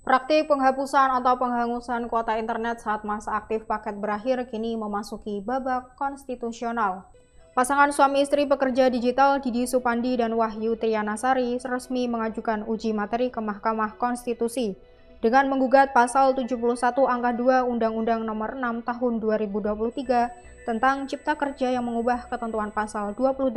Praktik penghapusan atau penghangusan kuota internet saat masa aktif paket berakhir kini memasuki babak konstitusional. Pasangan suami istri pekerja digital Didi Supandi dan Wahyu Triyanasari resmi mengajukan uji materi ke Mahkamah Konstitusi dengan menggugat pasal 71 angka 2 Undang-Undang Nomor 6 Tahun 2023 tentang Cipta Kerja yang mengubah ketentuan pasal 28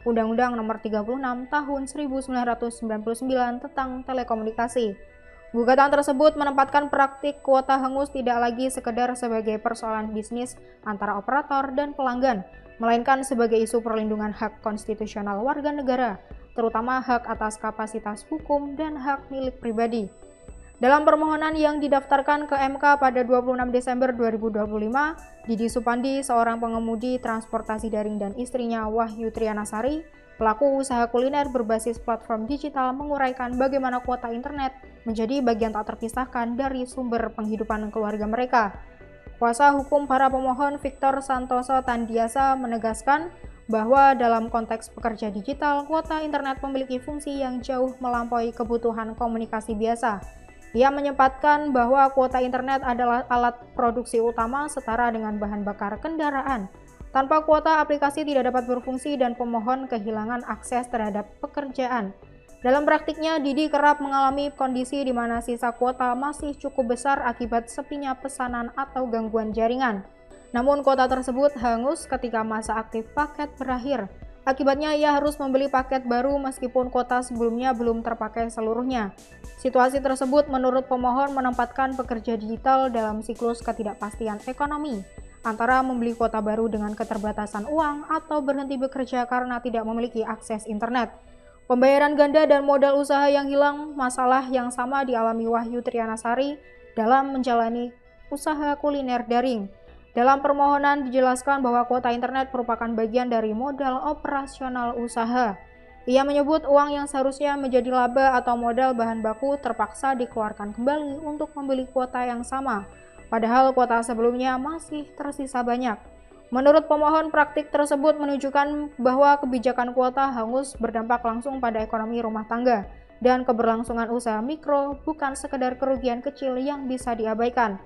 Undang-Undang Nomor 36 Tahun 1999 tentang telekomunikasi. Gugatan tersebut menempatkan praktik kuota hangus tidak lagi sekedar sebagai persoalan bisnis antara operator dan pelanggan, melainkan sebagai isu perlindungan hak konstitusional warga negara, terutama hak atas kapasitas hukum dan hak milik pribadi. Dalam permohonan yang didaftarkan ke MK pada 26 Desember 2025, Didi Supandi, seorang pengemudi transportasi daring dan istrinya Wahyu Triyanasari, pelaku usaha kuliner berbasis platform digital, menguraikan bagaimana kuota internet menjadi bagian tak terpisahkan dari sumber penghidupan keluarga mereka. Kuasa hukum para pemohon Victor Santoso Tandiasa menegaskan bahwa dalam konteks pekerja digital, kuota internet memiliki fungsi yang jauh melampaui kebutuhan komunikasi biasa. Ia menyempatkan bahwa kuota internet adalah alat produksi utama setara dengan bahan bakar kendaraan. Tanpa kuota, aplikasi tidak dapat berfungsi dan pemohon kehilangan akses terhadap pekerjaan. Dalam praktiknya, Didi kerap mengalami kondisi di mana sisa kuota masih cukup besar akibat sepinya pesanan atau gangguan jaringan. Namun kuota tersebut hangus ketika masa aktif paket berakhir. Akibatnya ia harus membeli paket baru meskipun kuota sebelumnya belum terpakai seluruhnya. Situasi tersebut menurut pemohon menempatkan pekerja digital dalam siklus ketidakpastian ekonomi, antara membeli kuota baru dengan keterbatasan uang atau berhenti bekerja karena tidak memiliki akses internet. Pembayaran ganda dan modal usaha yang hilang, masalah yang sama dialami Wahyu Triyanasari dalam menjalani usaha kuliner daring. Dalam permohonan dijelaskan bahwa kuota internet merupakan bagian dari modal operasional usaha. Ia menyebut uang yang seharusnya menjadi laba atau modal bahan baku terpaksa dikeluarkan kembali untuk membeli kuota yang sama, padahal kuota sebelumnya masih tersisa banyak. Menurut pemohon, praktik tersebut menunjukkan bahwa kebijakan kuota hangus berdampak langsung pada ekonomi rumah tangga dan keberlangsungan usaha mikro, bukan sekedar kerugian kecil yang bisa diabaikan.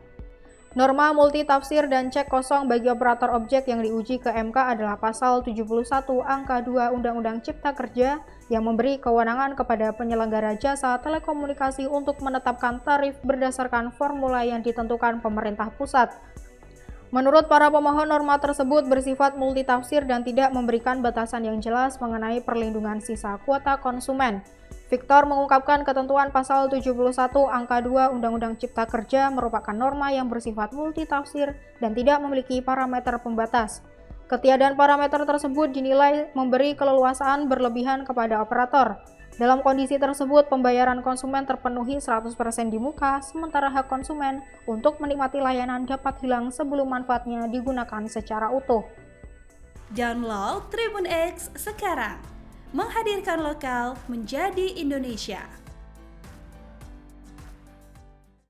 Norma multitafsir dan cek kosong bagi operator objek yang diuji ke MK adalah pasal 71 angka 2 Undang-Undang Cipta Kerja yang memberi kewenangan kepada penyelenggara jasa telekomunikasi untuk menetapkan tarif berdasarkan formula yang ditentukan pemerintah pusat. Menurut para pemohon, norma tersebut bersifat multitafsir dan tidak memberikan batasan yang jelas mengenai perlindungan sisa kuota konsumen. Victor mengungkapkan ketentuan pasal 71 angka 2 Undang-Undang Cipta Kerja merupakan norma yang bersifat multitafsir dan tidak memiliki parameter pembatas. Ketiadaan parameter tersebut dinilai memberi keleluasaan berlebihan kepada operator. Dalam kondisi tersebut, pembayaran konsumen terpenuhi 100% di muka, sementara hak konsumen untuk menikmati layanan dapat hilang sebelum manfaatnya digunakan secara utuh. Download Tribun X sekarang, menghadirkan lokal menjadi Indonesia.